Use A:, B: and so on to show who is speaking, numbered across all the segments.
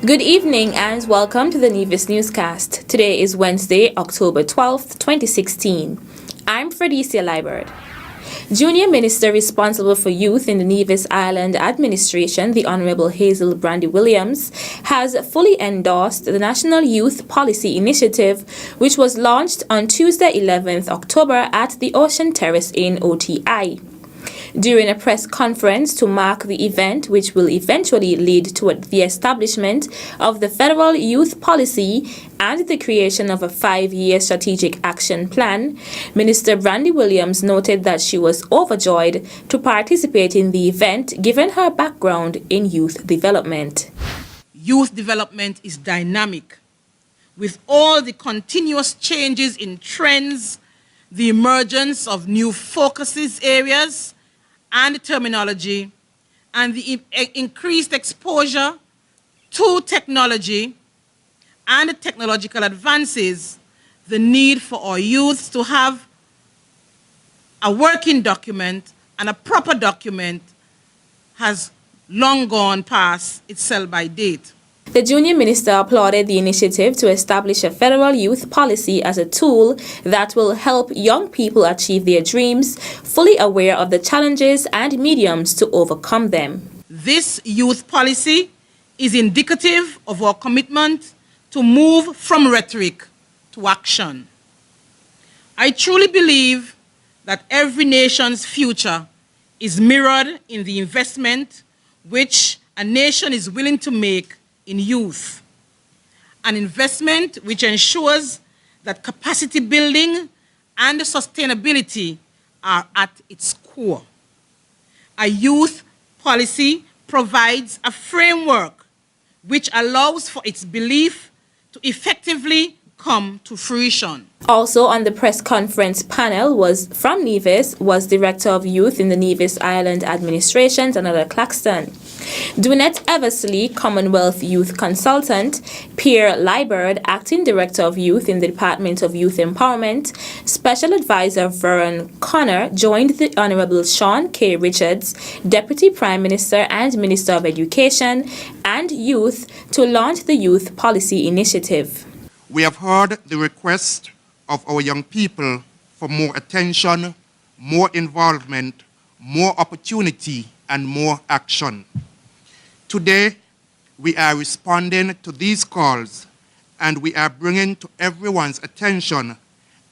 A: Good evening and welcome to the Nevis Newscast. Today is Wednesday, October 12th, 2016. I'm Fredicia Liebert. Junior Minister responsible for youth in the Nevis Island Administration, the Honorable Hazel Brandy Williams, has fully endorsed the National Youth Policy Initiative, which was launched on Tuesday, 11th October at the Ocean Terrace Inn OTI. During a press conference to mark the event, which will eventually lead to the establishment of the federal youth policy and the creation of a 5-year strategic action plan, Minister Brandy Williams noted that she was overjoyed to participate in the event given her background in youth development.
B: Youth development is dynamic. With all the continuous changes in trends, the emergence of new focuses areas, and terminology, and the increased exposure to technology and technological advances, the need for our youth to have a working document and a proper document has long gone past its sell-by date.
A: The junior minister applauded the initiative to establish a federal youth policy as a tool that will help young people achieve their dreams, fully aware of the challenges and mediums to overcome them.
B: This youth policy is indicative of our commitment to move from rhetoric to action. I truly believe that every nation's future is mirrored in the investment which a nation is willing to make in youth, an investment which ensures that capacity building and sustainability are at its core. A youth policy provides a framework which allows for its belief to effectively come to fruition.
A: Also on the press conference panel from Nevis was Director of Youth in the Nevis Island Administration, Donald Claxton. Dwynette Eversley, Commonwealth Youth Consultant, Pierre Liebert, Acting Director of Youth in the Department of Youth Empowerment, Special Advisor Vern Connor joined the Honorable Sean K. Richards, Deputy Prime Minister and Minister of Education and Youth, to launch the Youth Policy Initiative.
C: We have heard the request of our young people for more attention, more involvement, more opportunity, and more action. Today, we are responding to these calls, and we are bringing to everyone's attention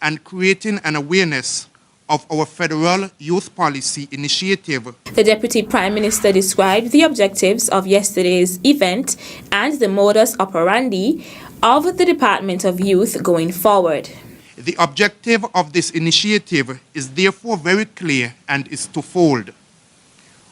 C: and creating an awareness of our federal youth policy initiative.
A: The Deputy Prime Minister described the objectives of yesterday's event and the modus operandi of the Department of Youth going forward.
C: The objective of this initiative is therefore very clear and is twofold.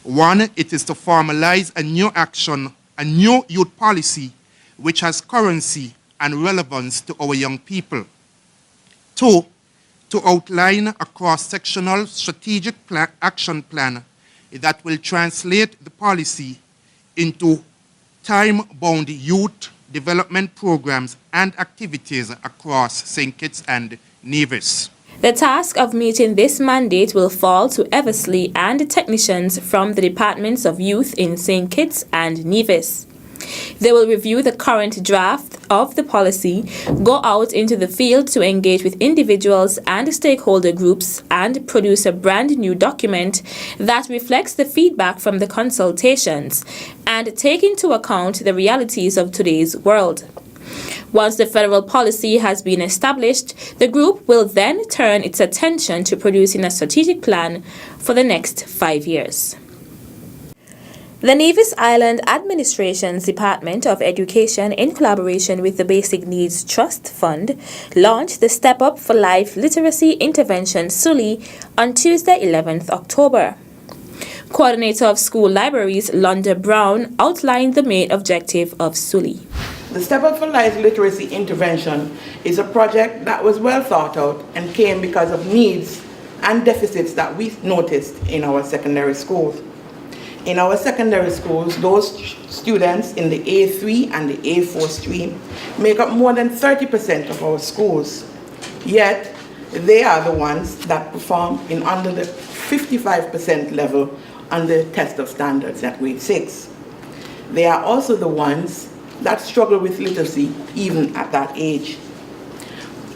C: One, it is to formalize a new youth policy which has currency and relevance to our young people. Two, to outline a cross-sectional strategic action plan that will translate the policy into time-bound youth development programs and activities across St. Kitts and Nevis.
A: The task of meeting this mandate will fall to Eversley and technicians from the Departments of Youth in St. Kitts and Nevis. They will review the current draft of the policy, go out into the field to engage with individuals and stakeholder groups, and produce a brand new document that reflects the feedback from the consultations and take into account the realities of today's world. Once the federal policy has been established, the group will then turn its attention to producing a strategic plan for the next 5 years. The Nevis Island Administration's Department of Education, in collaboration with the Basic Needs Trust Fund, launched the Step Up for Life Literacy Intervention SULI on Tuesday, 11th October. Coordinator of School Libraries, Londa Brown, outlined the main objective of SULI.
D: The Step Up for Life Literacy Intervention is a project that was well thought out and came because of needs and deficits that we noticed in our secondary schools. In our secondary schools, those students in the A3 and the A4 stream make up more than 30% of our schools. Yet, they are the ones that perform in under the 55% level on the test of standards at grade 6. They are also the ones that struggle with literacy even at that age.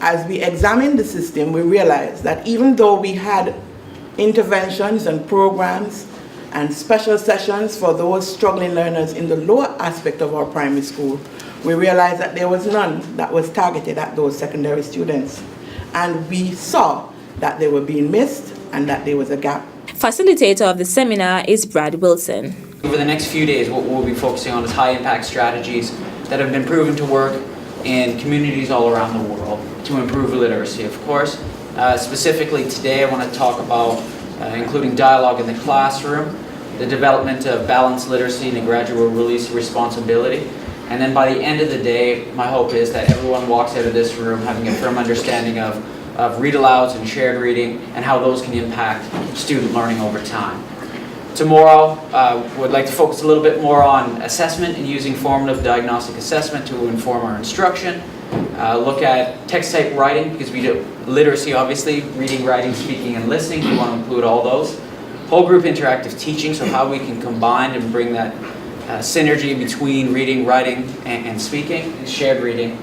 D: As we examined the system, we realized that even though we had interventions and programs and special sessions for those struggling learners in the lower aspect of our primary school, we realized that there was none that was targeted at those secondary students. And we saw that they were being missed and that there was a gap.
A: Facilitator of the seminar is Brad Wilson.
E: Over the next few days, what we'll be focusing on is high-impact strategies that have been proven to work in communities all around the world to improve literacy, of course. Specifically today, I want to talk about including dialogue in the classroom, the development of balanced literacy and a gradual release of responsibility. And then by the end of the day, my hope is that everyone walks out of this room having a firm understanding of read-alouds and shared reading and how those can impact student learning over time. Tomorrow, would like to focus a little bit more on assessment and using formative diagnostic assessment to inform our instruction. Look at text type writing, because we do literacy, obviously, reading, writing, speaking, and listening. We want to include all those. Whole group interactive teaching, so how we can combine and bring that synergy between reading, writing, and speaking, and shared reading,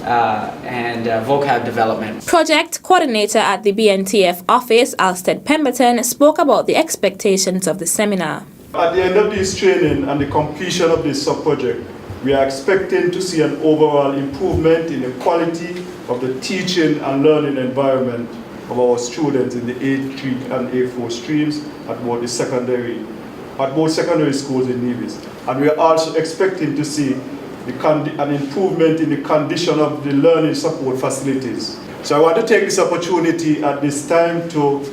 E: and vocab development.
A: Project coordinator at the BNTF office, Alsted Pemberton, spoke about the expectations of the seminar.
F: At the end of this training and the completion of this sub-project, we are expecting to see an overall improvement in the quality of the teaching and learning environment of our students in the A3 and A4 streams at both secondary schools in Nevis. And we are also expecting to see an improvement in the condition of the learning support facilities. So I want to take this opportunity at this time to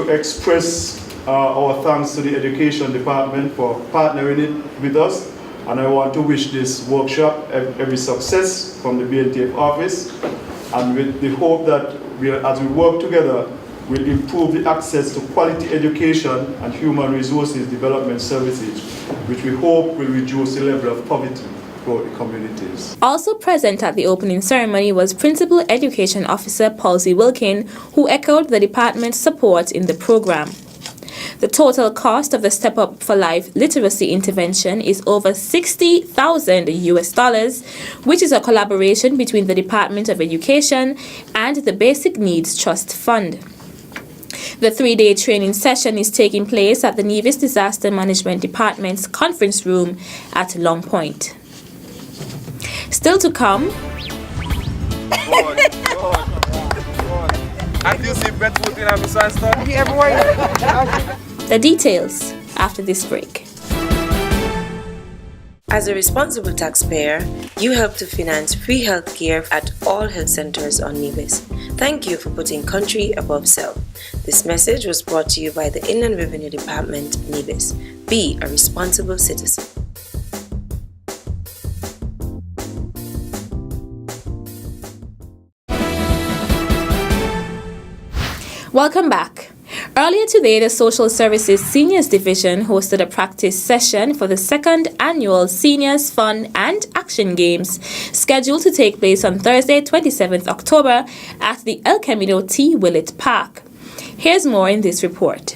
F: express our thanks to the Education Department for partnering it with us. And I want to wish this workshop every success from the BNTF office, and with the hope that as we work together, we'll improve the access to quality education and human resources development services, which we hope will reduce the level of poverty throughout the communities.
A: Also present at the opening ceremony was Principal Education Officer Palsy Wilkin, who echoed the department's support in the program. The total cost of the Step Up for Life literacy intervention is over $60,000, which is a collaboration between the Department of Education and the Basic Needs Trust Fund. The 3-day training session is taking place at the Nevis Disaster Management Department's conference room at Long Point. Still to come, the details after this break.
G: As a responsible taxpayer, you help to finance free healthcare at all health centers on Nevis. Thank you for putting country above self. This message was brought to you by the Inland Revenue Department, Nevis. Be a responsible citizen.
A: Welcome back. Earlier today, the Social Services Seniors Division hosted a practice session for the second annual Seniors Fun and Action Games, scheduled to take place on Thursday, 27th October at the El Camino T. Willett Park. Here's more in this report.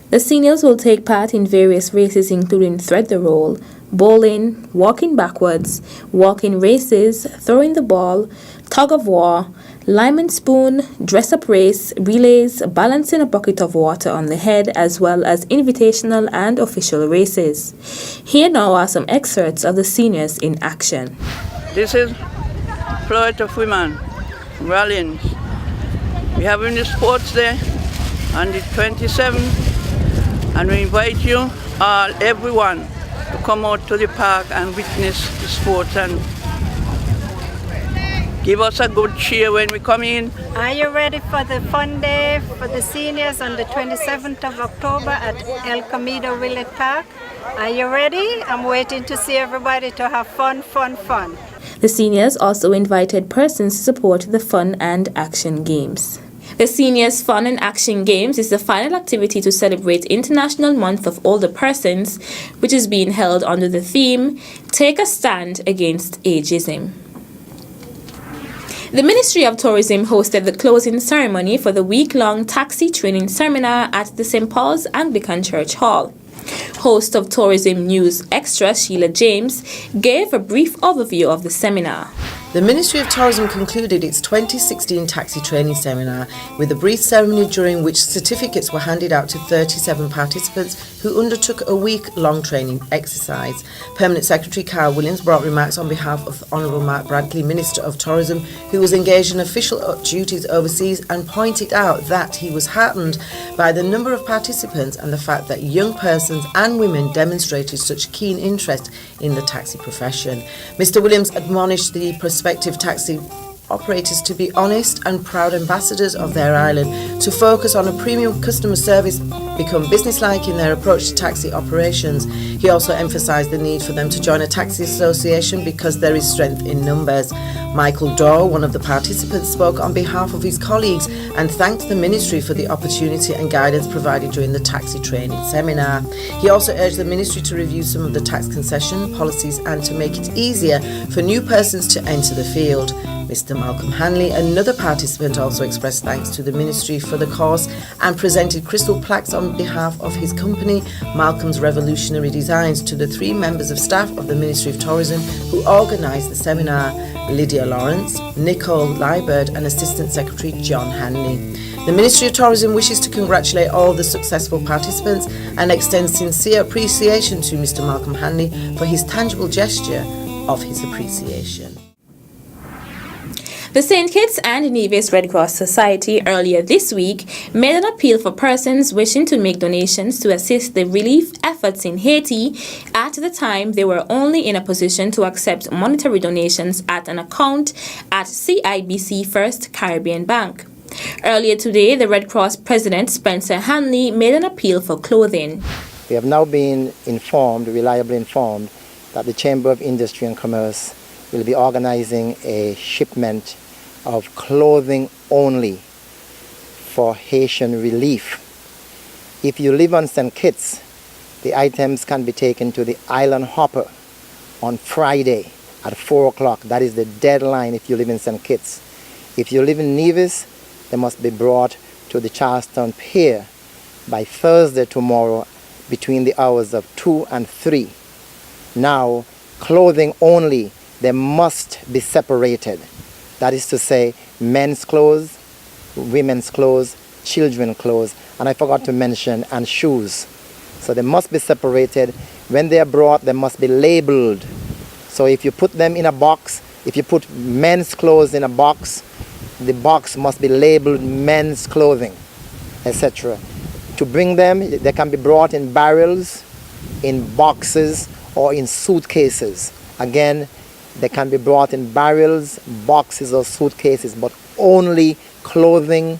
A: The seniors will take part in various races including thread the roll, bowling, walking backwards, walking races, throwing the ball, tug of war, lime and spoon, dress-up race, relays, balancing a bucket of water on the head, as well as invitational and official races. Here now are some excerpts of the seniors in action.
H: This is Flight of Women rallying. We're having the sports day on the 27th, and we invite you all, everyone, to come out to the park and witness the sports and give us a good cheer when we come in.
I: Are you ready for the fun day for the seniors on the 27th of October at El Camino Willett Park? Are you ready? I'm waiting to see everybody to have fun, fun, fun.
A: The seniors also invited persons to support the Fun and Action Games. The Seniors Fun and Action Games is the final activity to celebrate International Month of Older Persons, which is being held under the theme, Take a Stand Against Ageism. The Ministry of Tourism hosted the closing ceremony for the week-long taxi training seminar at the St. Paul's Anglican Church Hall. Host of Tourism News Extra, Sheila James, gave a brief overview of the seminar.
J: The Ministry of Tourism concluded its 2016 taxi training seminar with a brief ceremony during which certificates were handed out to 37 participants who undertook a week-long training exercise. Permanent Secretary Carl Williams brought remarks on behalf of Honourable Mark Bradley, Minister of Tourism, who was engaged in official duties overseas, and pointed out that he was heartened by the number of participants and the fact that young persons and women demonstrated such keen interest in the taxi profession. Mr. Williams admonished the prospective taxi operators to be honest and proud ambassadors of their island, to focus on a premium customer service, become businesslike in their approach to taxi operations. He also emphasised the need for them to join a taxi association because there is strength in numbers. Michael Dorr, one of the participants, spoke on behalf of his colleagues and thanked the Ministry for the opportunity and guidance provided during the taxi training seminar. He also urged the Ministry to review some of the tax concession policies and to make it easier for new persons to enter the field. Mr. Malcolm Hanley, another participant, also expressed thanks to the Ministry for the course and presented crystal plaques on behalf of his company, Malcolm's Revolutionary Designs, to the 3 members of staff of the Ministry of Tourism who organised the seminar: Lydia Lawrence, Nicole Liebert and Assistant Secretary John Hanley. The Ministry of Tourism wishes to congratulate all the successful participants and extend sincere appreciation to Mr. Malcolm Hanley for his tangible gesture of his appreciation.
A: The St. Kitts and Nevis Red Cross Society earlier this week made an appeal for persons wishing to make donations to assist the relief efforts in Haiti. At the time, they were only in a position to accept monetary donations at an account at CIBC First Caribbean Bank. Earlier today, the Red Cross President Spencer Hanley made an appeal for clothing.
K: We have now been reliably informed, that the Chamber of Industry and Commerce will be organizing a shipment of clothing only for Haitian relief. If you live on St. Kitts, the items can be taken to the Island Hopper on Friday at 4 o'clock. That is the deadline if you live in St. Kitts. If you live in Nevis, they must be brought to the Charlestown Pier by Thursday tomorrow between the hours of 2 and 3. Now, clothing only, they must be separated. That is to say, men's clothes, women's clothes, children's clothes, and I forgot to mention, and shoes. So they must be separated. When they are brought, they must be labeled. So if you put them in a box, if you put men's clothes in a box, the box must be labeled men's clothing, etc. To bring them, they can be brought in barrels, in boxes, or in suitcases. Again, they can be brought in barrels, boxes, or suitcases, but only clothing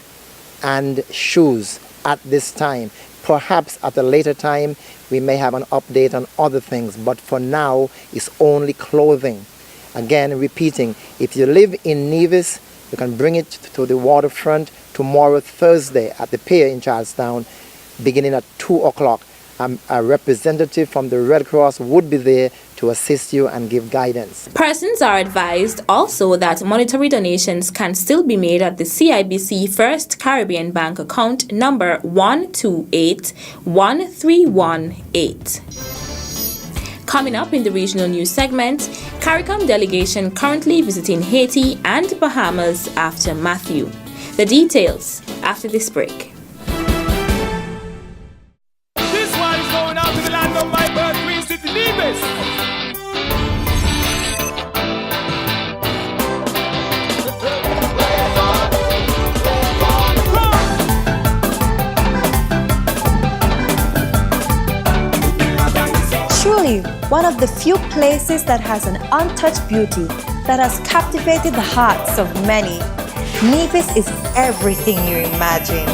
K: and shoes at this time. Perhaps at a later time, we may have an update on other things, but for now, it's only clothing. Again, repeating, if you live in Nevis, you can bring it to the waterfront tomorrow, Thursday, at the pier in Charlestown, beginning at 2 o'clock. A representative from the Red Cross would be there to assist you and give guidance. Persons
A: are advised also that monetary donations can still be made at the CIBC First Caribbean Bank account number 12813118. Coming up in the regional news segment, CARICOM delegation currently visiting Haiti and Bahamas after Matthew. The details after this break.
L: Truly, one of the few places that has an untouched beauty that has captivated the hearts of many. Nevis is everything you imagine.